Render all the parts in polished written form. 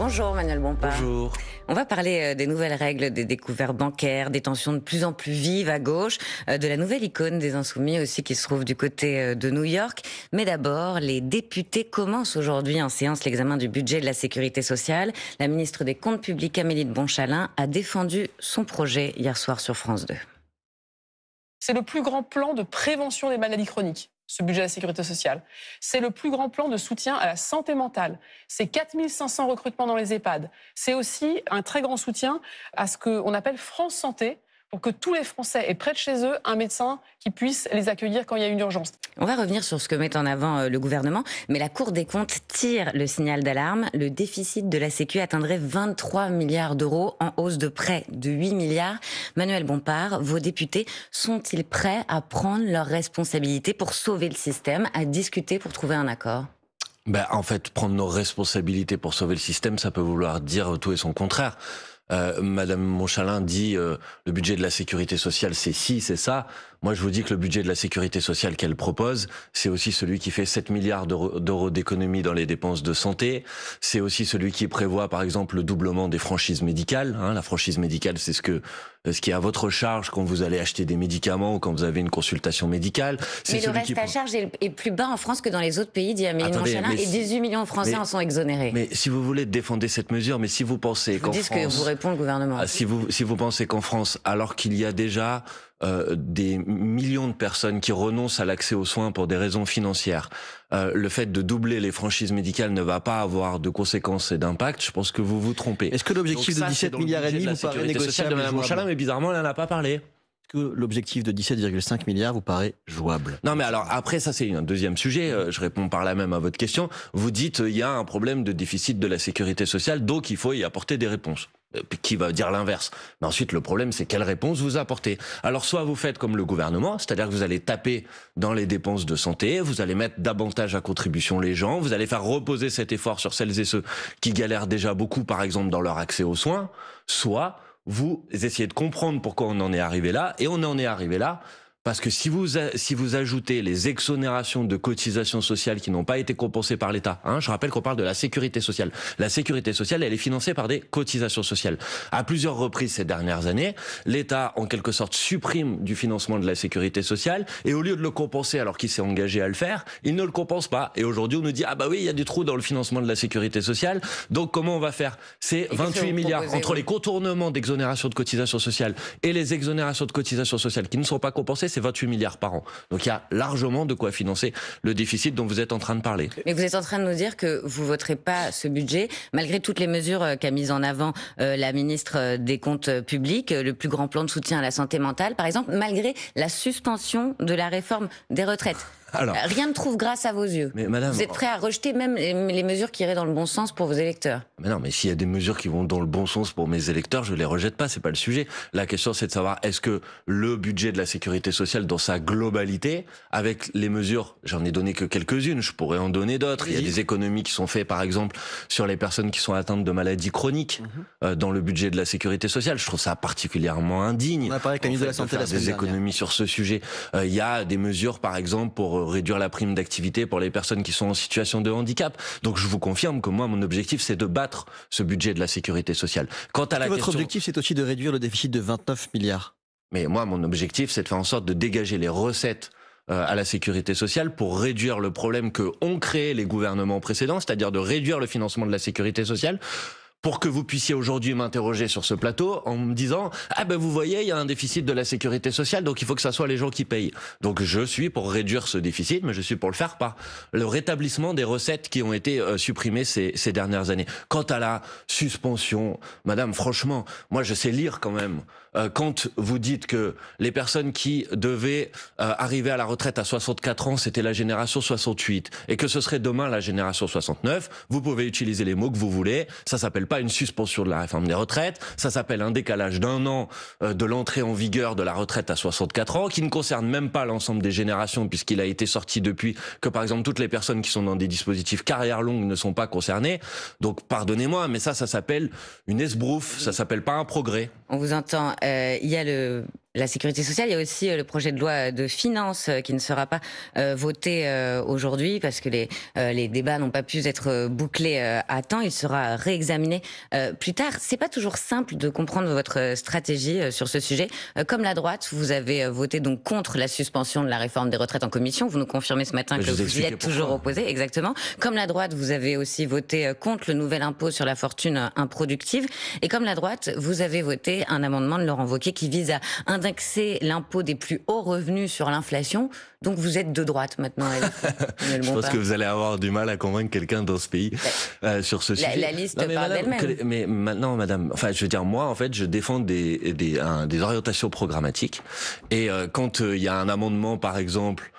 Bonjour Manuel Bompard. Bonjour. On va parler des nouvelles règles des découvertes bancaires, des tensions de plus en plus vives à gauche, de la nouvelle icône des Insoumis aussi qui se trouve du côté de New York. Mais d'abord, les députés commencent aujourd'hui en séance l'examen du budget de la sécurité sociale. La ministre des Comptes publics, Amélie de Montchalin, a défendu son projet hier soir sur France 2. C'est le plus grand plan de prévention des maladies chroniques, ce budget de la sécurité sociale. C'est le plus grand plan de soutien à la santé mentale. C'est 4500 recrutements dans les EHPAD. C'est aussi un très grand soutien à ce qu'on appelle France Santé, pour que tous les Français aient près de chez eux un médecin qui puisse les accueillir quand il y a une urgence. On va revenir sur ce que met en avant le gouvernement, mais la Cour des comptes tire le signal d'alarme. Le déficit de la Sécu atteindrait 23 milliards d'euros, en hausse de près de 8 milliards. Manuel Bompard, vos députés sont-ils prêts à prendre leurs responsabilités pour sauver le système, à discuter pour trouver un accord ? En fait, prendre nos responsabilités pour sauver le système, ça peut vouloir dire tout et son contraire. Madame Montchalin dit le budget de la sécurité sociale c'est ci, c'est ça. Moi je vous dis que le budget de la sécurité sociale qu'elle propose, c'est aussi celui qui fait 7 milliards d'euros d'économies dans les dépenses de santé. C'est aussi celui qui prévoit par exemple le doublement des franchises médicales. La franchise médicale, c'est ce qui est à votre charge quand vous allez acheter des médicaments ou quand vous avez une consultation médicale. Mais le reste à charge est plus bas en France que dans les autres pays, dit Amélie de Montchalin, et 18 millions de Français en sont exonérés. Mais si vous voulez défendre cette mesure, mais si vous pensez qu'en France... ce que vous répond le gouvernement. Si vous pensez qu'en France, alors qu'il y a déjà des millions de personnes qui renoncent à l'accès aux soins pour des raisons financières, le fait de doubler les franchises médicales ne va pas avoir de conséquences et d'impact, je pense que vous vous trompez. Est-ce que l'objectif de 17 milliards et demi vous paraît négociable de Mme Montchalin, mais bizarrement, elle n'en a pas parlé. Est-ce que l'objectif de 17,5 milliards vous paraît jouable? Non, mais alors après, ça c'est un deuxième sujet. Je réponds par là même à votre question. Vous dites il y a un problème de déficit de la sécurité sociale, donc il faut y apporter des réponses. Qui va dire l'inverse. Mais ensuite, le problème, c'est quelle réponse vous apportez. Alors, soit vous faites comme le gouvernement, c'est-à-dire que vous allez taper dans les dépenses de santé, vous allez mettre davantage à contribution les gens, vous allez faire reposer cet effort sur celles et ceux qui galèrent déjà beaucoup, par exemple, dans leur accès aux soins, soit vous essayez de comprendre pourquoi on en est arrivé là, et on en est arrivé là parce que si vous ajoutez les exonérations de cotisations sociales qui n'ont pas été compensées par l'État, je rappelle qu'on parle de la sécurité sociale. La sécurité sociale, elle est financée par des cotisations sociales. À plusieurs reprises ces dernières années, l'État, en quelque sorte, supprime du financement de la sécurité sociale, et au lieu de le compenser alors qu'il s'est engagé à le faire, il ne le compense pas. Et aujourd'hui, on nous dit, oui, il y a des trous dans le financement de la sécurité sociale, donc comment on va faire? C'est 28 milliards entre les contournements d'exonérations de cotisations sociales et les exonérations de cotisations sociales qui ne sont pas compensées, c'est 28 milliards par an. Donc il y a largement de quoi financer le déficit dont vous êtes en train de parler. Mais vous êtes en train de nous dire que vous voterez pas ce budget, malgré toutes les mesures qu'a mises en avant la ministre des Comptes publics, le plus grand plan de soutien à la santé mentale, par exemple, malgré la suspension de la réforme des retraites. Alors, rien ne trouve grâce à vos yeux. Mais madame, vous êtes prêt à rejeter même les mesures qui iraient dans le bon sens pour vos électeurs? Mais non, mais s'il y a des mesures qui vont dans le bon sens pour mes électeurs, je les rejette pas, c'est pas le sujet. La question, c'est de savoir est-ce que le budget de la sécurité sociale dans sa globalité, avec les mesures, j'en ai donné que quelques-unes, je pourrais en donner d'autres. Il y a des économies qui sont faites, par exemple, sur les personnes qui sont atteintes de maladies chroniques dans le budget de la sécurité sociale. Je trouve ça particulièrement indigne. On a parlé avec la ministre de la Santé la semaine des économies sur ce sujet. Il y a des mesures, par exemple, pour réduire la prime d'activité pour les personnes qui sont en situation de handicap. Donc je vous confirme que moi, mon objectif, c'est de battre ce budget de la sécurité sociale. Quant à la question... Votre objectif, c'est aussi de réduire le déficit de 29 milliards. Mais moi, mon objectif, c'est de faire en sorte de dégager les recettes à la sécurité sociale pour réduire le problème que ont créé les gouvernements précédents, c'est-à-dire de réduire le financement de la sécurité sociale, pour que vous puissiez aujourd'hui m'interroger sur ce plateau en me disant vous voyez, il y a un déficit de la sécurité sociale, donc il faut que ça soit les gens qui payent. Donc je suis pour réduire ce déficit, mais je suis pour le faire par le rétablissement des recettes qui ont été supprimées ces dernières années. Quant à la suspension, madame, franchement, moi je sais lire quand même. Quand vous dites que les personnes qui devaient arriver à la retraite à 64 ans, c'était la génération 68, et que ce serait demain la génération 69, vous pouvez utiliser les mots que vous voulez, ça s'appelle pas une suspension de la réforme des retraites, ça s'appelle un décalage d'un an de l'entrée en vigueur de la retraite à 64 ans, qui ne concerne même pas l'ensemble des générations, puisqu'il a été sorti depuis que, par exemple, toutes les personnes qui sont dans des dispositifs carrière longue ne sont pas concernées. Donc, pardonnez-moi, mais ça s'appelle une esbrouffe, ça s'appelle pas un progrès. On vous entend. Il y a le la sécurité sociale, il y a aussi le projet de loi de finances qui ne sera pas voté aujourd'hui parce que les débats n'ont pas pu être bouclés à temps. Il sera réexaminé plus tard. C'est pas toujours simple de comprendre votre stratégie sur ce sujet. Comme la droite, vous avez voté donc contre la suspension de la réforme des retraites en commission. Vous nous confirmez ce matin que vous y êtes toujours opposé, exactement. Comme la droite, vous avez aussi voté contre le nouvel impôt sur la fortune improductive. Et comme la droite, vous avez voté un amendement de Laurent Wauquiez qui vise à indexer l'impôt des plus hauts revenus sur l'inflation. Donc vous êtes de droite maintenant. Je pense que vous allez avoir du mal à convaincre quelqu'un dans ce pays sur ce sujet. La liste parle d'elle-même. Mais maintenant, madame, enfin, je veux dire, moi, en fait, je défends des orientations programmatiques. Et quand il y a un amendement, par exemple,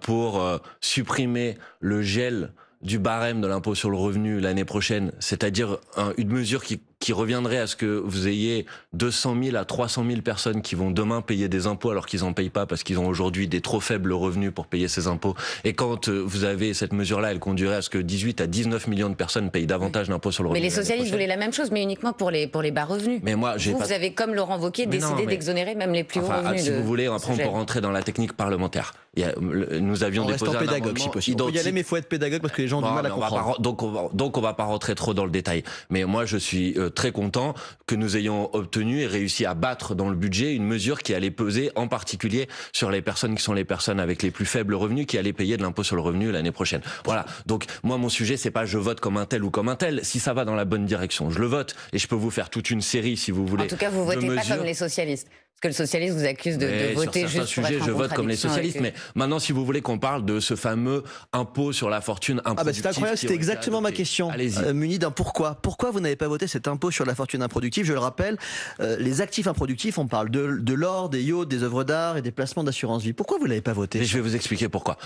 pour supprimer le gel du barème de l'impôt sur le revenu l'année prochaine, c'est-à-dire une mesure qui reviendrait à ce que vous ayez 200 000 à 300 000 personnes qui vont demain payer des impôts alors qu'ils n'en payent pas parce qu'ils ont aujourd'hui des trop faibles revenus pour payer ces impôts. Et quand vous avez cette mesure-là, elle conduirait à ce que 18 à 19 millions de personnes payent davantage d'impôts sur le revenu. Mais les socialistes voulaient la même chose, mais uniquement pour les bas revenus. Mais moi, vous avez, comme Laurent Wauquiez, décidé d'exonérer même les plus hauts revenus. Si vous voulez, après on peut rentrer dans la technique parlementaire. Nous avions déposé un pédagogue, si possible. On peut y aller, mais il faut être pédagogue parce que les gens ont du mal à comprendre. Donc on va pas rentrer trop dans le détail. Mais moi, je suis très content que nous ayons obtenu et réussi à battre dans le budget une mesure qui allait peser en particulier sur les personnes qui sont les personnes avec les plus faibles revenus qui allaient payer de l'impôt sur le revenu l'année prochaine. Voilà. Donc moi, mon sujet, c'est pas je vote comme un tel ou comme un tel. Si ça va dans la bonne direction, je le vote et je peux vous faire toute une série si vous voulez. En tout cas, vous votez pas comme les socialistes. Parce que le socialiste vous accuse de voter juste sur certains sujets, je vote comme les socialistes. Mais maintenant, si vous voulez qu'on parle de ce fameux impôt sur la fortune improductive... c'est incroyable, c'était exactement ma question. Munid, pourquoi vous n'avez pas voté cet impôt sur la fortune improductive? Je le rappelle, les actifs improductifs, on parle de l'or, des yachts, des œuvres d'art et des placements d'assurance vie. Pourquoi vous l'avez pas voté? Et je vais vous expliquer pourquoi.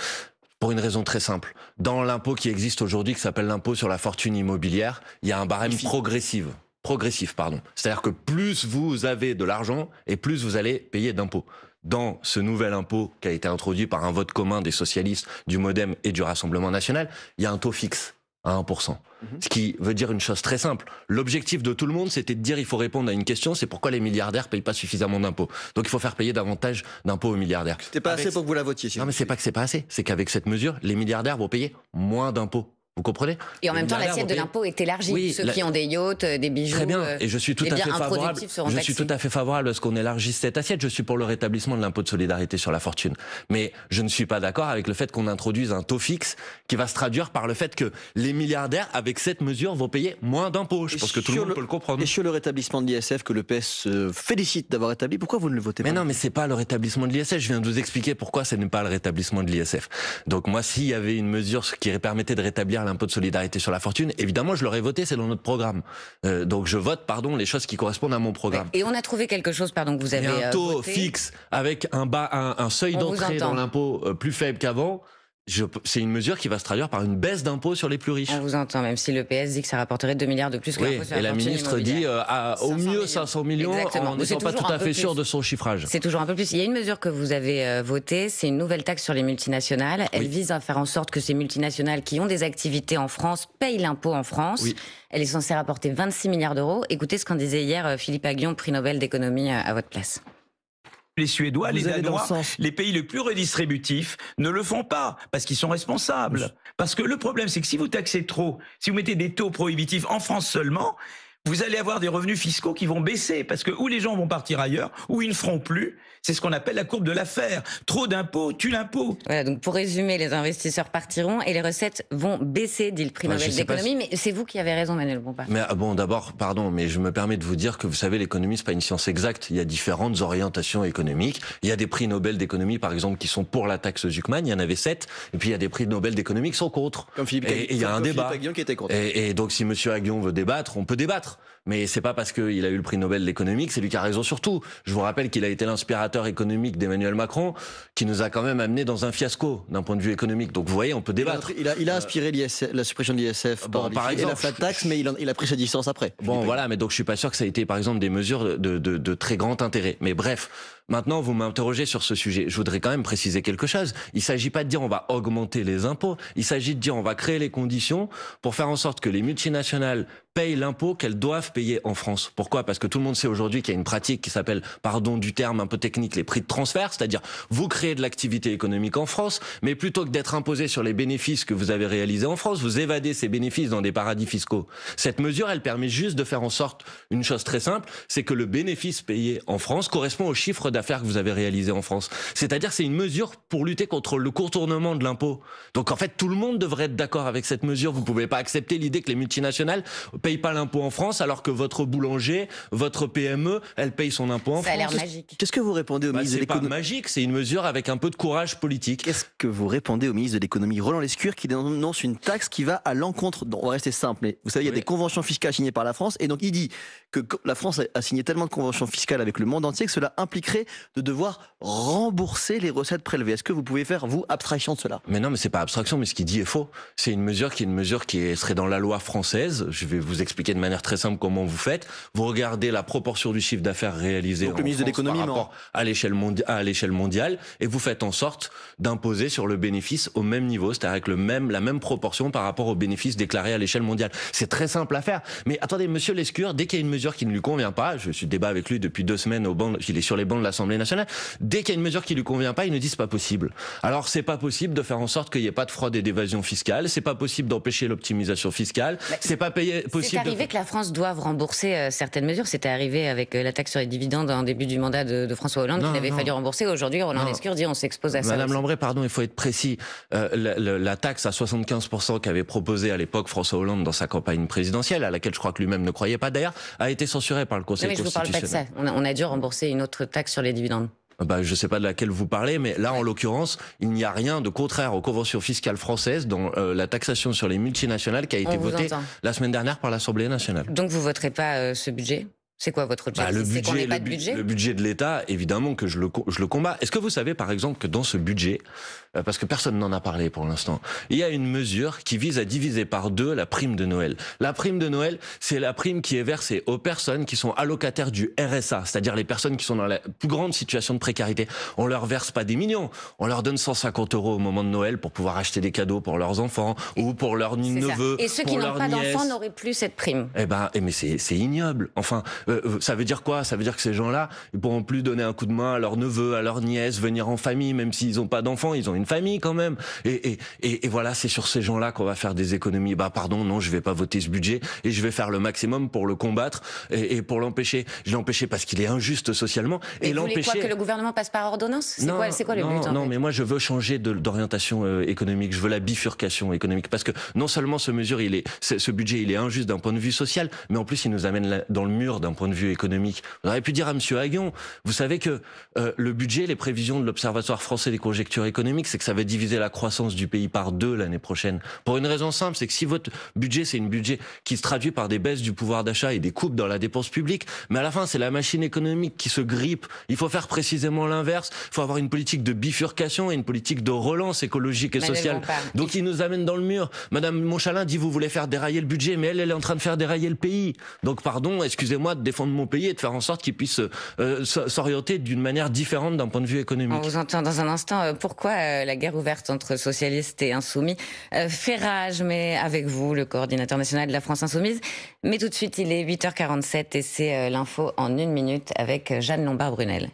Pour une raison très simple. Dans l'impôt qui existe aujourd'hui, qui s'appelle l'impôt sur la fortune immobilière, il y a un barème progressif. C'est-à-dire que plus vous avez de l'argent et plus vous allez payer d'impôts. Dans ce nouvel impôt qui a été introduit par un vote commun des socialistes, du MoDem et du Rassemblement national, il y a un taux fixe à 1%. Ce qui veut dire une chose très simple. L'objectif de tout le monde, c'était de dire il faut répondre à une question, c'est pourquoi les milliardaires payent pas suffisamment d'impôts. Donc il faut faire payer davantage d'impôts aux milliardaires. C'était pas assez pour que vous la votiez. Non mais c'est pas que c'est pas assez, c'est qu'avec cette mesure, les milliardaires vont payer moins d'impôts. Vous comprenez? Et en même temps, l'assiette de l'impôt est élargie. Oui, ceux qui ont des yachts, des bijoux. Très bien. Et je suis tout à fait favorable. Je suis tout à fait favorable à ce qu'on élargisse cette assiette. Je suis pour le rétablissement de l'impôt de solidarité sur la fortune. Mais je ne suis pas d'accord avec le fait qu'on introduise un taux fixe qui va se traduire par le fait que les milliardaires, avec cette mesure, vont payer moins d'impôts. Je pense que tout le monde peut le comprendre. Et sur le rétablissement de l'ISF que le PS se félicite d'avoir établi, pourquoi vous ne le votez pas? Mais non, mais c'est pas le rétablissement de l'ISF. Je viens de vous expliquer pourquoi ce n'est pas le rétablissement de l'ISF. Donc moi, s'il y avait une mesure qui permettait de rétablir l'impôt de solidarité sur la fortune, évidemment, je l'aurais voté, c'est dans notre programme. Donc je vote, les choses qui correspondent à mon programme. Et on a trouvé quelque chose, que vous avez un taux fixe avec un seuil d'entrée dans l'impôt plus faible qu'avant. C'est une mesure qui va se traduire par une baisse d'impôts sur les plus riches. On vous entend, même si le PS dit que ça rapporterait 2 milliards de plus que l'impôt sur la fortune ministre dit au mieux 500 millions en n'étant pas tout à fait sûr de son chiffrage. C'est toujours un peu plus. Il y a une mesure que vous avez votée, c'est une nouvelle taxe sur les multinationales. Elle vise à faire en sorte que ces multinationales qui ont des activités en France payent l'impôt en France. Oui. Elle est censée rapporter 26 milliards d'euros. Écoutez ce qu'en disait hier Philippe Aghion, prix Nobel d'économie à votre place. Les Suédois, les Danois, les pays les plus redistributifs ne le font pas parce qu'ils sont responsables. Parce que le problème, c'est que si vous taxez trop, si vous mettez des taux prohibitifs en France seulement, vous allez avoir des revenus fiscaux qui vont baisser parce que ou les gens vont partir ailleurs ou ils ne feront plus. C'est ce qu'on appelle la courbe de l'affaire. Trop d'impôts tue l'impôt. Voilà, donc pour résumer, les investisseurs partiront et les recettes vont baisser, dit le prix Nobel d'économie. Mais c'est vous qui avez raison, Manuel Bompard. Mais d'abord, pardon, mais je me permets de vous dire que vous savez, l'économie, c'est pas une science exacte. Il y a différentes orientations économiques. Il y a des prix Nobel d'économie, par exemple, qui sont pour la taxe Zuckman. Il y en avait 7. Et puis il y a des prix Nobel d'économie qui sont contre. Comme Philippe et il y a un débat. Philippe Aghion qui était contre. Et donc si Monsieur Aghion veut débattre, on peut débattre. Mais c'est pas parce qu'il a eu le prix Nobel d'économie que c'est lui qui a raison sur tout. Je vous rappelle qu'il a été l'inspirateur économique d'Emmanuel Macron, qui nous a quand même amené dans un fiasco d'un point de vue économique. Donc vous voyez, on peut débattre. Il a inspiré la suppression de l'ISF par exemple, et la flat tax, mais il a pris sa distance après. Voilà, mais donc je suis pas sûr que ça a été par exemple des mesures de très grand intérêt. Mais bref, Maintenant, vous m'interrogez sur ce sujet. Je voudrais quand même préciser quelque chose. Il ne s'agit pas de dire on va augmenter les impôts. Il s'agit de dire on va créer les conditions pour faire en sorte que les multinationales payent l'impôt qu'elles doivent payer en France. Pourquoi ? Parce que tout le monde sait aujourd'hui qu'il y a une pratique qui s'appelle, pardon du terme un peu technique, les prix de transfert, c'est-à-dire vous créez de l'activité économique en France, mais plutôt que d'être imposé sur les bénéfices que vous avez réalisés en France, vous évadez ces bénéfices dans des paradis fiscaux. Cette mesure, elle permet juste de faire en sorte une chose très simple, c'est que le bénéfice payé en France correspond au chiffre d'affaires que vous avez réalisé en France. C'est-à-dire c'est une mesure pour lutter contre le contournement de l'impôt. Donc en fait, tout le monde devrait être d'accord avec cette mesure. Vous pouvez pas accepter l'idée que les multinationales payent pas l'impôt en France alors que votre boulanger, votre PME, elle paye son impôt en France. Ça a l'air magique. Qu'est-ce que vous répondez au ministre de l'économie ? C'est pas magique, c'est une mesure avec un peu de courage politique. Qu'est-ce que vous répondez au ministre de l'économie Roland Lescure qui dénonce une taxe qui va à l'encontre, on va rester simple, mais vous savez il y a des conventions fiscales signées par la France et donc il dit que la France a signé tellement de conventions fiscales avec le monde entier que cela impliquerait de devoir rembourser les recettes prélevées. Est-ce que vous pouvez faire, vous, abstraction de cela ? Mais non, mais c'est pas abstraction, mais ce qu'il dit est faux. C'est une mesure qui serait dans la loi française. Je vais vous expliquer de manière très simple comment vous faites. Vous regardez la proportion du chiffre d'affaires réalisé donc, le ministre de l'économie par rapport à l'échelle mondiale et vous faites en sorte d'imposer sur le bénéfice au même niveau, c'est-à-dire avec la même proportion par rapport au bénéfice déclaré à l'échelle mondiale. C'est très simple à faire. Mais attendez, monsieur Lescure, dès qu'il y a une mesure qui ne lui convient pas, je suis débat avec lui depuis 2 semaines il est sur les bancs de l'Assemblée nationale, dès qu'il y a une mesure qui lui convient pas, il nous dit c'est pas possible. Alors c'est pas possible de faire en sorte qu'il n'y ait pas de fraude et d'évasion fiscale, c'est pas possible d'empêcher l'optimisation fiscale, c'est pas possible. C'est arrivé que la France doive rembourser certaines mesures, c'était arrivé avec la taxe sur les dividendes en début du mandat de François Hollande qu'il avait fallu rembourser. Aujourd'hui, Roland Lescure dit on s'expose à ça. Madame Lambray, pardon, il faut être précis. La taxe à 75% qu'avait proposée à l'époque François Hollande dans sa campagne présidentielle, à laquelle je crois que lui-même ne croyait pas d'ailleurs, a été censurée par le Conseil constitutionnel. Mais je vous parle pas de ça. On a dû rembourser une autre taxe sur les dividendes. Je ne sais pas de laquelle vous parlez, mais là, en l'occurrence, il n'y a rien de contraire aux conventions fiscales françaises dans la taxation sur les multinationales qui a été votée la semaine dernière par l'Assemblée nationale. Donc vous voterez pas ce budget ? C'est quoi votre objectif ? Le budget de l'État, évidemment que je le combats. Est-ce que vous savez, par exemple, que dans ce budget, parce que personne n'en a parlé pour l'instant, il y a une mesure qui vise à diviser par 2 la prime de Noël. La prime de Noël, c'est la prime qui est versée aux personnes qui sont allocataires du RSA, c'est-à-dire les personnes qui sont dans la plus grande situation de précarité. On leur verse pas des millions, on leur donne 150 € au moment de Noël pour pouvoir acheter des cadeaux pour leurs enfants ou pour leurs neveux. Et ceux qui n'ont pas d'enfants n'auraient plus cette prime. Mais c'est ignoble. Enfin, ça veut dire quoi ? Ça veut dire que ces gens-là, ils pourront plus donner un coup de main à leurs neveux, à leurs nièces, venir en famille, même s'ils n'ont pas d'enfants, ils ont une famille quand même. Et voilà, c'est sur ces gens-là qu'on va faire des économies. Non, je vais pas voter ce budget et je vais faire le maximum pour le combattre et pour l'empêcher. Je l'ai empêché parce qu'il est injuste socialement. Et vous voulez quoi, que le gouvernement passe par ordonnance ? C'est quoi le but ? Non, mais moi je veux changer d'orientation économique. Je veux la bifurcation économique parce que non seulement ce budget il est injuste d'un point de vue social, mais en plus il nous amène dans le mur d'un point de vue économique. On aurait pu dire à M. Haguillon, vous savez que le budget, les prévisions de l'Observatoire français des conjectures économiques, c'est que ça va diviser la croissance du pays par 2 l'année prochaine. Pour une raison simple, c'est que si votre budget, c'est une budget qui se traduit par des baisses du pouvoir d'achat et des coupes dans la dépense publique, mais à la fin, c'est la machine économique qui se grippe. Il faut faire précisément l'inverse. Il faut avoir une politique de bifurcation et une politique de relance écologique et sociale. Donc il nous amène dans le mur. Madame Montchalin dit, vous voulez faire dérailler le budget, mais elle est en train de faire dérailler le pays. Donc pardon, excusez-moi de défendre mon pays et de faire en sorte qu'il puisse s'orienter d'une manière différente d'un point de vue économique. On vous entend dans un instant. Pourquoi la guerre ouverte entre socialistes et insoumis fait rage, mais avec vous, le coordinateur national de la France Insoumise. Mais tout de suite, il est 8h47 et c'est l'info en 1 minute avec Jeanne Lombard-Brunel.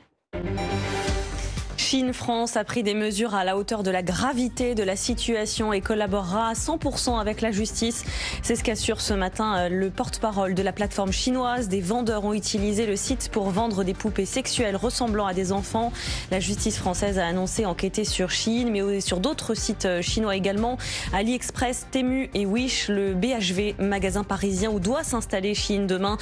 Chine-France a pris des mesures à la hauteur de la gravité de la situation et collaborera à 100% avec la justice. C'est ce qu'assure ce matin le porte-parole de la plateforme chinoise. Des vendeurs ont utilisé le site pour vendre des poupées sexuelles ressemblant à des enfants. La justice française a annoncé enquêter sur Chine, mais sur d'autres sites chinois également. AliExpress, Temu et Wish, le BHV, magasin parisien où doit s'installer Chine demain,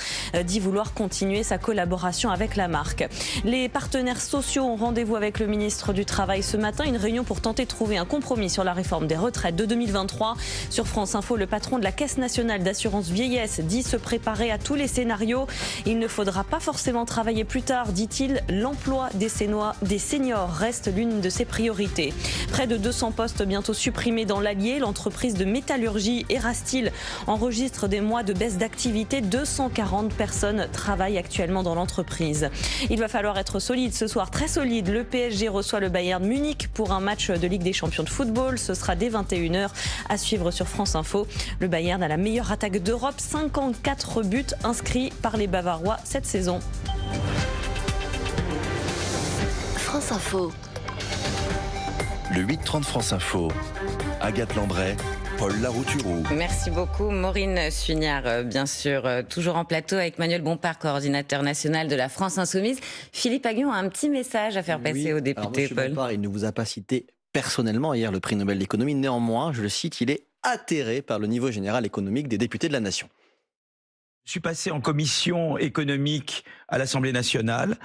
dit vouloir continuer sa collaboration avec la marque. Les partenaires sociaux ont rendez-vous avec le ministre ministre du Travail ce matin. Une réunion pour tenter de trouver un compromis sur la réforme des retraites de 2023. Sur France Info, le patron de la Caisse nationale d'assurance vieillesse dit se préparer à tous les scénarios. Il ne faudra pas forcément travailler plus tard, dit-il. L'emploi des seniors reste l'une de ses priorités. Près de 200 postes bientôt supprimés dans l'Allier. L'entreprise de métallurgie Erastil enregistre des mois de baisse d'activité. 240 personnes travaillent actuellement dans l'entreprise. Il va falloir être solide ce soir, très solide. Le PSG reçoit le Bayern Munich pour un match de Ligue des Champions de football. Ce sera dès 21h à suivre sur France Info. Le Bayern a la meilleure attaque d'Europe. 54 buts inscrits par les Bavarois cette saison. France Info. Le 8-30 France Info. Agathe Lambray, Paul Larouturou. Merci beaucoup Maureen Suignard, bien sûr, toujours en plateau avec Manuel Bompard, coordinateur national de la France Insoumise. Philippe Aghion a un petit message à faire passer aux députés, alors, Paul. Bompard, il ne vous a pas cité personnellement hier le prix Nobel d'économie. Néanmoins, je le cite, il est atterré par le niveau général économique des députés de la nation. Je suis passé en commission économique à l'Assemblée nationale,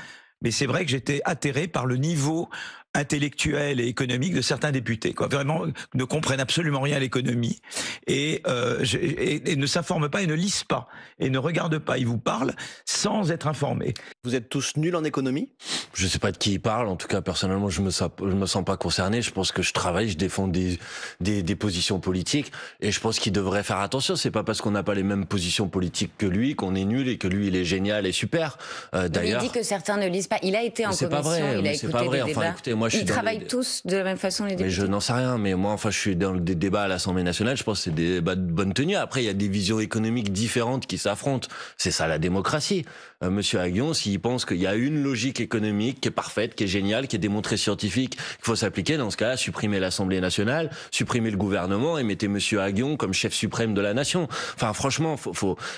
mais c'est vrai que j'étais atterré par le niveau intellectuel et économique de certains députés, quoi. Vraiment, ne comprennent absolument rien à l'économie et ne s'informent pas et ne lisent pas et ne regardent pas. Ils vous parlent sans être informés. Vous êtes tous nuls en économie ? Je sais pas de qui il parle. En tout cas, personnellement, je me sens pas concerné. Je pense que je travaille, je défends des positions politiques et je pense qu'il devrait faire attention. C'est pas parce qu'on n'a pas les mêmes positions politiques que lui qu'on est nul et que lui il est génial et super. D'ailleurs, il dit que certains ne lisent pas. Il a été en commission, il a écouté des débats. Écoutez, moi, ils travaillent tous de la même façon, les députés. Mais je n'en sais rien. Mais moi, je suis dans des débats à l'Assemblée nationale. Je pense que c'est des débats de bonne tenue. Après, il y a des visions économiques différentes qui s'affrontent. C'est ça la démocratie. Monsieur Aghion, s'il pense qu'il y a une logique économique qui est parfaite, qui est géniale, qui est démontrée scientifique, qu'il faut s'appliquer, dans ce cas-là, supprimer l'Assemblée nationale, supprimer le gouvernement et mettez Monsieur Aghion comme chef suprême de la nation. Enfin, franchement,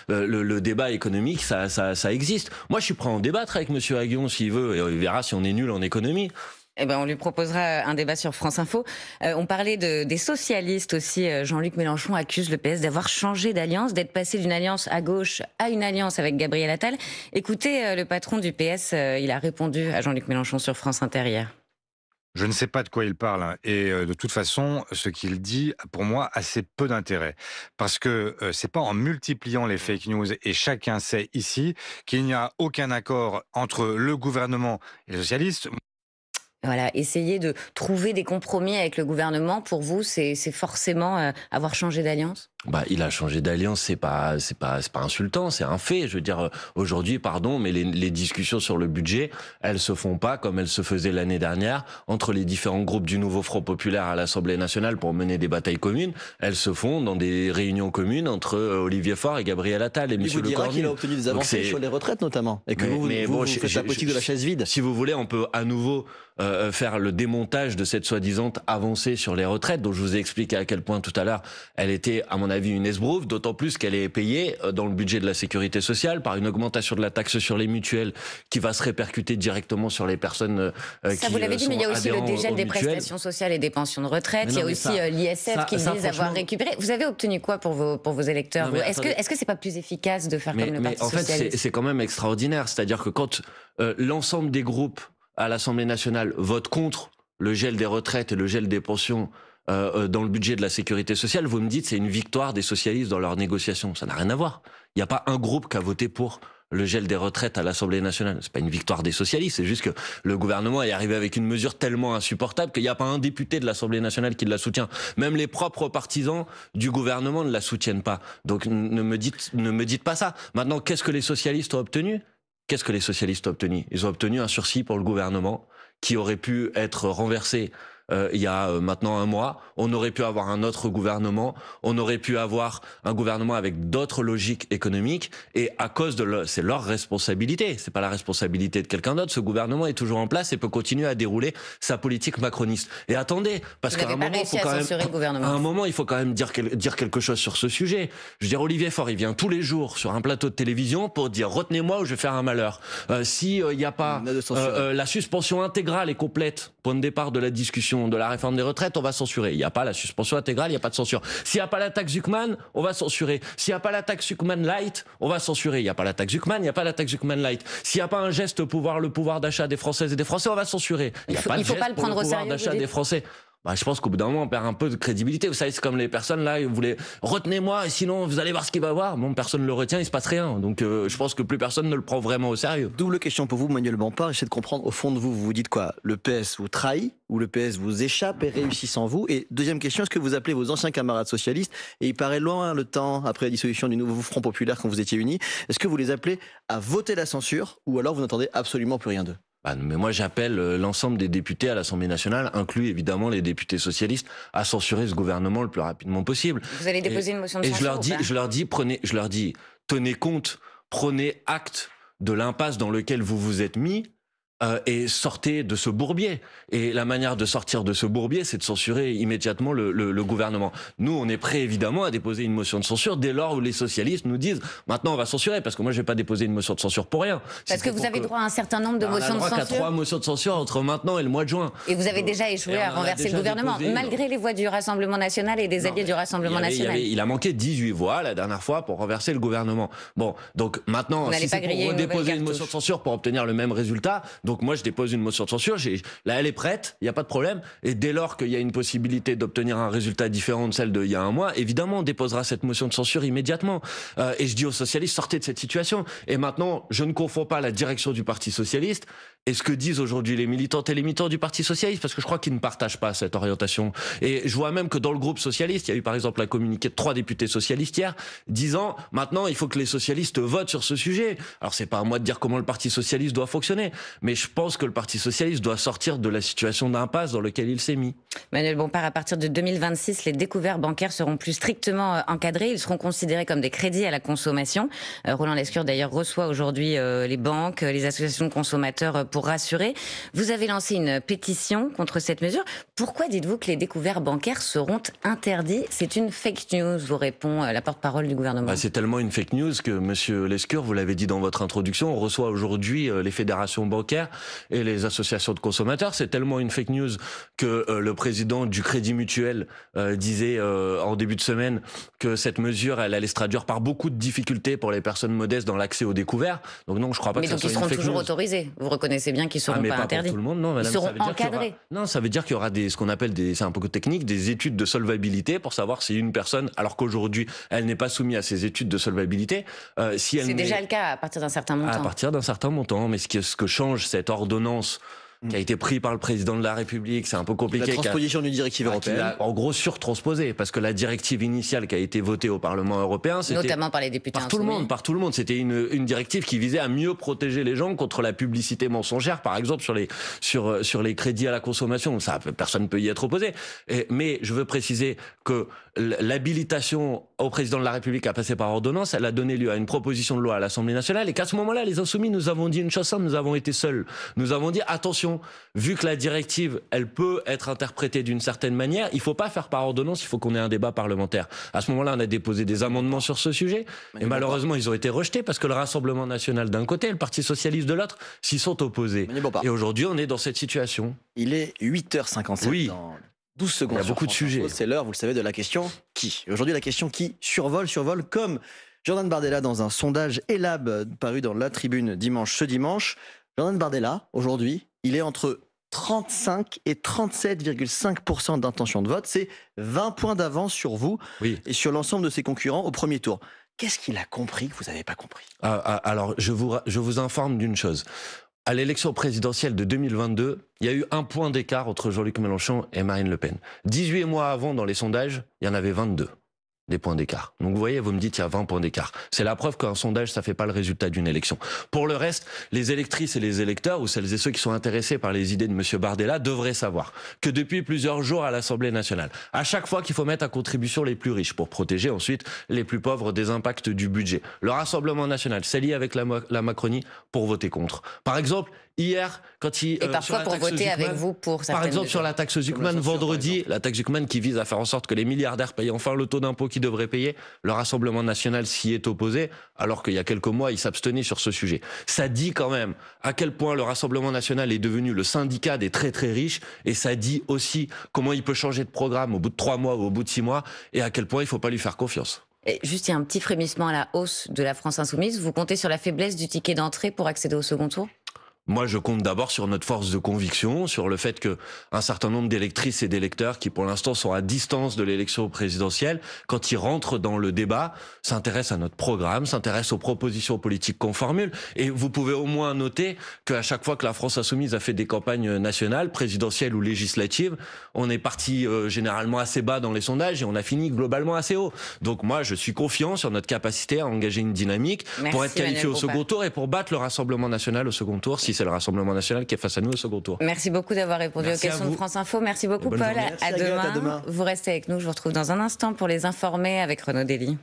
le débat économique, ça existe. Moi, je suis prêt à en débattre avec Monsieur Aghion s'il veut, et il verra si on est nul en économie. Eh ben, on lui proposera un débat sur France Info. On parlait des socialistes aussi. Jean-Luc Mélenchon accuse le PS d'avoir changé d'alliance, d'être passé d'une alliance à gauche à une alliance avec Gabriel Attal. Écoutez, le patron du PS, il a répondu à Jean-Luc Mélenchon sur France Inter hier. Je ne sais pas de quoi il parle, hein. Et de toute façon, ce qu'il dit, pour moi, a assez peu d'intérêt. Parce que c'est pas en multipliant les fake news, et chacun sait ici qu'il n'y a aucun accord entre le gouvernement et les socialistes. Voilà, essayer de trouver des compromis avec le gouvernement, pour vous, c'est forcément avoir changé d'alliance ? Il a changé d'alliance, c'est pas insultant, c'est un fait. Je veux dire, aujourd'hui, pardon, mais les discussions sur le budget, elles se font pas comme elles se faisaient l'année dernière entre les différents groupes du Nouveau Front Populaire à l'Assemblée nationale pour mener des batailles communes. Elles se font dans des réunions communes entre Olivier Faure et Gabriel Attal et Monsieur Le Cornu. Il a obtenu des avancées sur les retraites notamment, et que vous faites la politique de la chaise vide. Si vous voulez, on peut à nouveau faire le démontage de cette soi-disant avancée sur les retraites, dont je vous ai expliqué à quel point tout à l'heure elle était, à mon avis, une esbrouffe, d'autant plus qu'elle est payée dans le budget de la sécurité sociale par une augmentation de la taxe sur les mutuelles qui va se répercuter directement sur les personnes qui Ça, vous l'avez dit, mais il y a aussi le dégel des prestations sociales et des pensions de retraite. Il y a aussi l'ISF qui disent avoir récupéré. Vous avez obtenu quoi pour vos électeurs ? Est-ce que c'est pas plus efficace de faire comme le Parti socialiste ? En fait, c'est quand même extraordinaire. C'est-à-dire que quand l'ensemble des groupes à l'Assemblée nationale votent contre le gel des retraites et le gel des pensions dans le budget de la sécurité sociale, vous me dites c'est une victoire des socialistes dans leurs négociations. Ça n'a rien à voir. Il n'y a pas un groupe qui a voté pour le gel des retraites à l'Assemblée nationale. C'est pas une victoire des socialistes, c'est juste que le gouvernement est arrivé avec une mesure tellement insupportable qu'il n'y a pas un député de l'Assemblée nationale qui la soutient. Même les propres partisans du gouvernement ne la soutiennent pas. Donc ne me dites pas ça. Maintenant, qu'est-ce que les socialistes ont obtenu ? Qu'est-ce que les socialistes ont obtenu ? Ils ont obtenu un sursis pour le gouvernement qui aurait pu être renversé il y a maintenant un mois. On aurait pu avoir un autre gouvernement, on aurait pu avoir un gouvernement avec d'autres logiques économiques, et à cause de c'est leur responsabilité, c'est pas la responsabilité de quelqu'un d'autre. Ce gouvernement est toujours en place et peut continuer à dérouler sa politique macroniste. Et attendez, parce qu'à un moment, il faut quand même dire quelque chose sur ce sujet. Je veux dire, Olivier Faure, il vient tous les jours sur un plateau de télévision pour dire retenez-moi ou je vais faire un malheur. Si il n'y a pas la suspension intégrale et complète, point de départ de la discussion discussion de la réforme des retraites, on va censurer. Il n'y a pas la suspension intégrale, il n'y a pas de censure. S'il n'y a pas la taxe Zuckman, on va censurer. S'il n'y a pas la taxe Zuckman Light, on va censurer. Il n'y a pas la taxe Zuckman, il n'y a pas la taxe Zuckman Light. S'il n'y a pas un geste pour le pouvoir d'achat des Françaises et des Français, on va censurer. Il n'y a pas de geste pour le pouvoir d'achat des Français. Je pense qu'au bout d'un moment, on perd un peu de crédibilité. Vous savez, c'est comme les personnes là, vous voulez retenez-moi et sinon vous allez voir ce qu'il va y avoir. Bon, personne ne le retient, il se passe rien. Donc je pense que plus personne ne le prend vraiment au sérieux. Double question pour vous, Manuel Bompard. J'essaie de comprendre au fond de vous, vous vous dites quoi? Le PS vous trahit ou le PS vous échappe et réussit sans vous? Et deuxième question, est-ce que vous appelez vos anciens camarades socialistes, et il paraît loin le temps après la dissolution du nouveau Front Populaire quand vous étiez unis, est-ce que vous les appelez à voter la censure ou alors vous n'attendez absolument plus rien d'eux? Mais moi, j'appelle l'ensemble des députés à l'Assemblée nationale, inclus évidemment les députés socialistes, à censurer ce gouvernement le plus rapidement possible. Vous allez déposer une motion de censure? Et je leur dis, tenez compte, prenez acte de l'impasse dans laquelle vous vous êtes mis. Et sortez de ce bourbier. Et la manière de sortir de ce bourbier, c'est de censurer immédiatement le gouvernement. Nous, on est prêts évidemment à déposer une motion de censure dès lors où les socialistes nous disent maintenant on va censurer, parce que moi je vais pas déposer une motion de censure pour rien. Parce que vous avez droit à un certain nombre de motions de censure. On a droit qu'à 3 motions de censure entre maintenant et le mois de juin. Et vous avez déjà échoué à renverser le gouvernement, malgré les voix du Rassemblement national et des alliés du Rassemblement national. Il a manqué 18 voix la dernière fois pour renverser le gouvernement. Bon, donc maintenant, si c'est pour redéposer une motion de censure pour obtenir le même résultat, donc moi je dépose une motion de censure, là elle est prête, il n'y a pas de problème, et dès lors qu'il y a une possibilité d'obtenir un résultat différent de celle d'il y a un mois, évidemment on déposera cette motion de censure immédiatement. Et je dis aux socialistes, sortez de cette situation. Et maintenant, je ne confonds pas la direction du Parti Socialiste et ce que disent aujourd'hui les militantes et les militants du Parti Socialiste, parce que je crois qu'ils ne partagent pas cette orientation. Et je vois même que dans le groupe socialiste, il y a eu par exemple un communiqué de 3 députés socialistes hier, disant maintenant il faut que les socialistes votent sur ce sujet. Alors c'est pas à moi de dire comment le Parti Socialiste doit fonctionner, mais je pense que le Parti Socialiste doit sortir de la situation d'impasse dans laquelle il s'est mis. Manuel Bompard, à partir de 2026, les découverts bancaires seront plus strictement encadrés. Ils seront considérés comme des crédits à la consommation. Roland Lescure d'ailleurs reçoit aujourd'hui les banques, les associations de consommateurs pour rassurer. Vous avez lancé une pétition contre cette mesure. Pourquoi dites-vous que les découverts bancaires seront interdits? C'est une fake news, vous répond la porte-parole du gouvernement. C'est tellement une fake news que Monsieur Lescure, vous l'avez dit dans votre introduction, on reçoit aujourd'hui les fédérations bancaires et les associations de consommateurs. C'est tellement une fake news que le président du Crédit Mutuel disait en début de semaine que cette mesure, elle allait se traduire par beaucoup de difficultés pour les personnes modestes dans l'accès aux découverts. Donc non, je crois pas que ça soit une fake news. Mais donc ils seront toujours autorisés. Vous reconnaissez bien qu'ils seront pas interdits. Pour tout le monde, non, madame, ils seront encadrés. Non, ça veut dire qu'il y aura ce qu'on appelle c'est un peu technique, des études de solvabilité pour savoir si une personne, alors qu'aujourd'hui elle n'est pas soumise à ces études de solvabilité, si elle c'est déjà le cas à partir d'un certain montant. À partir d'un certain montant, mais ce que change cette ordonnance qui a été pris par le président de la République, c'est un peu compliqué. La transposition d'une directive européenne. Qui a en gros surtransposé, parce que la directive initiale qui a été votée au Parlement européen, c'était notamment par les députés par tout le monde, c'était une directive qui visait à mieux protéger les gens contre la publicité mensongère, par exemple sur les crédits à la consommation. Ça, personne ne peut y être opposé. Mais je veux préciser que l'habilitation au président de la République à passer par ordonnance, elle a donné lieu à une proposition de loi à l'Assemblée nationale, et qu'à ce moment-là, les Insoumis, nous avons dit une chose simple, nous avons été seuls. Nous avons dit attention, vu que la directive, elle peut être interprétée d'une certaine manière, il ne faut pas faire par ordonnance, il faut qu'on ait un débat parlementaire. À ce moment-là, on a déposé des amendements sur ce sujet, et malheureusement, ils ont été rejetés parce que le Rassemblement national d'un côté et le Parti socialiste de l'autre s'y sont opposés. Et aujourd'hui, on est dans cette situation. Il est 8h57 oui. Dans 12 secondes. Il y a beaucoup de sujets. C'est l'heure, vous le savez, de la question qui. Aujourd'hui, la question qui survole comme Jordan Bardella dans un sondage Elab paru dans La Tribune ce dimanche. Jordan Bardella, aujourd'hui, il est entre 35 et 37,5% d'intention de vote. C'est 20 points d'avance sur vous et sur l'ensemble de ses concurrents au premier tour. Qu'est-ce qu'il a compris que vous n'avez pas compris? Alors, je vous informe d'une chose. À l'élection présidentielle de 2022, il y a eu 1 point d'écart entre Jean-Luc Mélenchon et Marine Le Pen. 18 mois avant, dans les sondages, il y en avait 22. Des points d'écart. Donc vous voyez, vous me dites il y a 20 points d'écart. C'est la preuve qu'un sondage, ça fait pas le résultat d'une élection. Pour le reste, les électrices et les électeurs, ou celles et ceux qui sont intéressés par les idées de monsieur Bardella, devraient savoir que depuis plusieurs jours à l'Assemblée nationale, à chaque fois qu'il faut mettre à contribution les plus riches pour protéger ensuite les plus pauvres des impacts du budget, le Rassemblement national s'allie avec la Macronie pour voter contre. Par exemple, Hier, quand il... Et parfois pour voter avec vous pour certaines... Par exemple, sur la taxe Zuckman, vendredi, la taxe Zuckman qui vise à faire en sorte que les milliardaires payent enfin le taux d'impôt qu'ils devraient payer, le Rassemblement national s'y est opposé, alors qu'il y a quelques mois, il s'abstenait sur ce sujet. Ça dit quand même à quel point le Rassemblement national est devenu le syndicat des très très riches, et ça dit aussi comment il peut changer de programme au bout de 3 mois ou au bout de 6 mois, et à quel point il ne faut pas lui faire confiance. Et juste, il y a un petit frémissement à la hausse de la France insoumise. Vous comptez sur la faiblesse du ticket d'entrée pour accéder au second tour ? Moi, je compte d'abord sur notre force de conviction, sur le fait que un certain nombre d'électrices et d'électeurs qui, pour l'instant, sont à distance de l'élection présidentielle, quand ils rentrent dans le débat, s'intéressent à notre programme, s'intéressent aux propositions politiques qu'on formule. Et vous pouvez au moins noter qu'à chaque fois que la France insoumise a fait des campagnes nationales, présidentielles ou législatives, on est parti généralement assez bas dans les sondages et on a fini globalement assez haut. Donc moi, je suis confiant sur notre capacité à engager une dynamique pour être qualifié au second tour et pour battre le Rassemblement national au second tour, si c'est le Rassemblement national qui est face à nous au second tour. Merci beaucoup d'avoir répondu aux questions de France Info. Merci beaucoup, Paul. À demain. Vous restez avec nous. Je vous retrouve dans un instant pour les informer avec Renaud Dely.